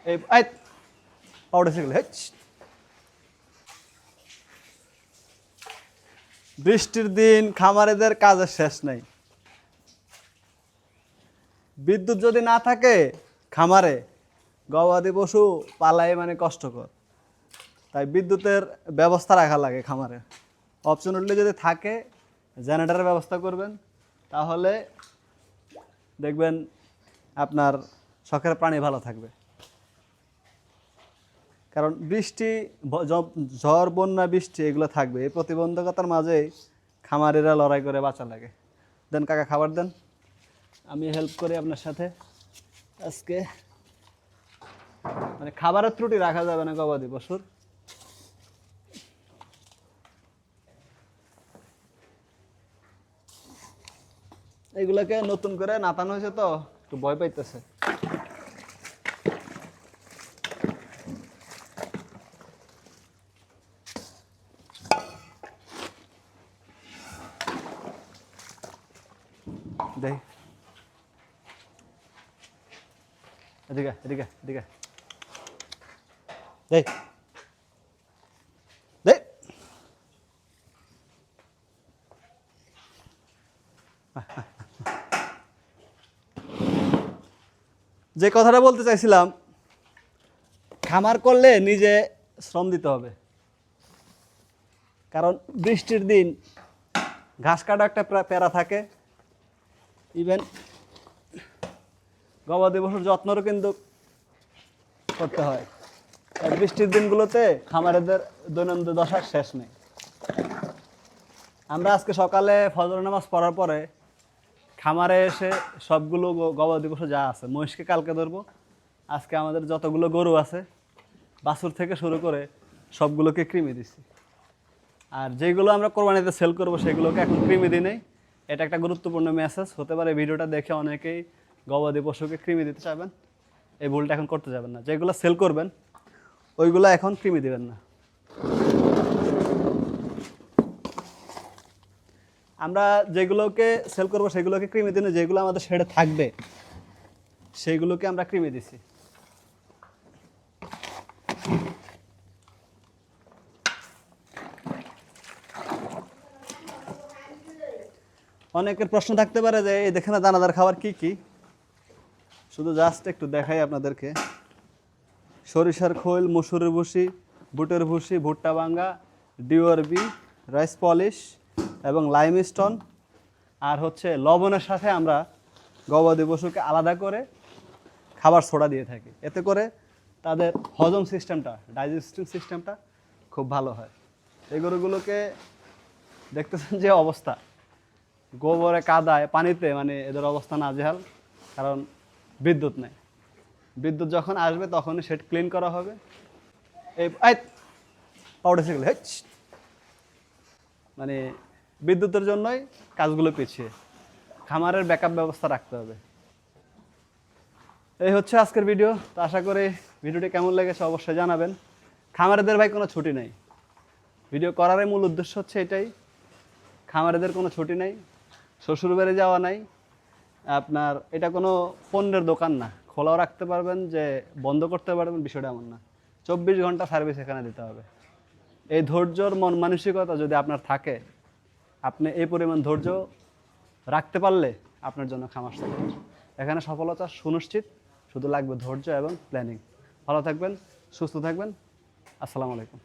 এই I powder শিখলে বৃষ্টির দিন খামারেদের কাজের শেষ নাই। বিদ্যুৎ যদি না থাকে খামারে গবাদি পশু পালাই মানে কষ্টকর, তাই বিদ্যুতের ব্যবস্থা রাখা লাগে খামারে। অপশনালি যদি থাকে জেনারেটরের ব্যবস্থা করবেন, তাহলে দেখবেন আপনার শখের প্রাণী ভালো থাকবে। কারণ বৃষ্টি, ঝড়, বন্যা, বৃষ্টি এগুলো থাকবে। এই প্রতিবন্ধকতার মাঝেই খামারিরা লড়াই করে বাঁচা লাগে। দেন কাকা খাবার দেন, আমি হেল্প করি আপনার সাথে। আজকে মানে খাবারের ত্রুটি রাখা যাবে না গবাদি পশুর। এগুলোকে নতুন করে নাতানো হয়েছে তো একটু ভয় পাইতেছে। দেখ এদিকে এদিকে এদিকে দেখ দেখ। যে কথাটা বলতে চাইছিলাম, খামার করলে নিজে শ্রম দিতে হবে। কারণ বৃষ্টির দিন ঘাস কাটা একটা প্যারা থাকে। ইভেন গবাদি পশুর যত্নরও কিন্তু করতে হয়। আর বৃষ্টির দিনগুলোতে খামারেদের দৈনন্দিন দশার শেষ নেই। আমরা আজকে সকালে ফজর নামাজ পড়ার পরে খামারে এসে সবগুলো গবাদি পশু যা আছে, মহিষকে কালকে ধরবো, আজকে আমাদের যতগুলো গরু আছে বাছুর থেকে শুরু করে সবগুলোকে কৃমি দিছি। আর যেগুলো আমরা কোরবানিতে সেল করব সেগুলোকে এখন কৃমি দিই নেই। এটা একটা গুরুত্বপূর্ণ মেসেজ হতে পারে। ভিডিওটা দেখে অনেকেই গবাদি পশুকে কৃমি দিতে চাইবেন, এই ভুলটা এখন করতে যাবেন না। যেগুলো সেল করবেন ওইগুলো এখন কৃমি দিবেন না। আমরা যেগুলোকে সেল করবো সেগুলোকে কৃমি দিই না, যেগুলো আমাদের শেডে থাকবে সেইগুলোকে আমরা কৃমি দিছি। অনেকের প্রশ্ন থাকতে পারে যে এই দেখেন দানাদার খাবার কি কি। শুধু জাস্ট একটু দেখাই আপনাদেরকে। সরিষার খোল, মসুরের ভুসি, বুটের ভুসি, ভুট্টা ভাঙ্গা, ডিওআরবি, রাইস পলিশ এবং লাইমস্টোন। আর হচ্ছে লবণের সাথে আমরা গবাদি পশুকে আলাদা করে খাবার সোডা দিয়ে থাকি। এতে করে তাদের হজম সিস্টেমটা, ডাইজেস্টিভ সিস্টেমটা খুব ভালো হয়। এই গরুগুলোকে দেখতেছেন যে অবস্থা, গোবরে, কাদায়, পানিতে, মানে এদের অবস্থা নাজেহাল। কারণ বিদ্যুৎ নেই। বিদ্যুৎ যখন আসবে তখনই সেট ক্লিন করা হবে। এই পাউডার শিখলে মানে বিদ্যুতের জন্যই কাজগুলো পিছিয়ে। খামারের ব্যাকআপ ব্যবস্থা রাখতে হবে। এই হচ্ছে আজকের ভিডিও। তো আশা করি ভিডিওটি কেমন লেগেছে অবশ্যই জানাবেন। খামারিদের ভাই কোনো ছুটি নেই। ভিডিও করারই মূল উদ্দেশ্য হচ্ছে এটাই। খামারিদের কোনো ছুটি নেই, শ্বশুর বাড়ি যাওয়া নাই। আপনার এটা কোনো পণ্যের দোকান না, খোলাও রাখতে পারবেন, যে বন্ধ করতে পারবেন, বিষয়টা এমন না। 24 ঘন্টা সার্ভিস এখানে দিতে হবে। এই ধৈর্যর মন মানসিকতা যদি আপনার থাকে, আপনি এই পরিমাণ ধৈর্য রাখতে পারলে আপনার জন্য খামার সফল। এখানে সফলতা সুনিশ্চিত, শুধু লাগবে ধৈর্য এবং প্ল্যানিং। ভালো থাকবেন, সুস্থ থাকবেন। আসসালামু আলাইকুম।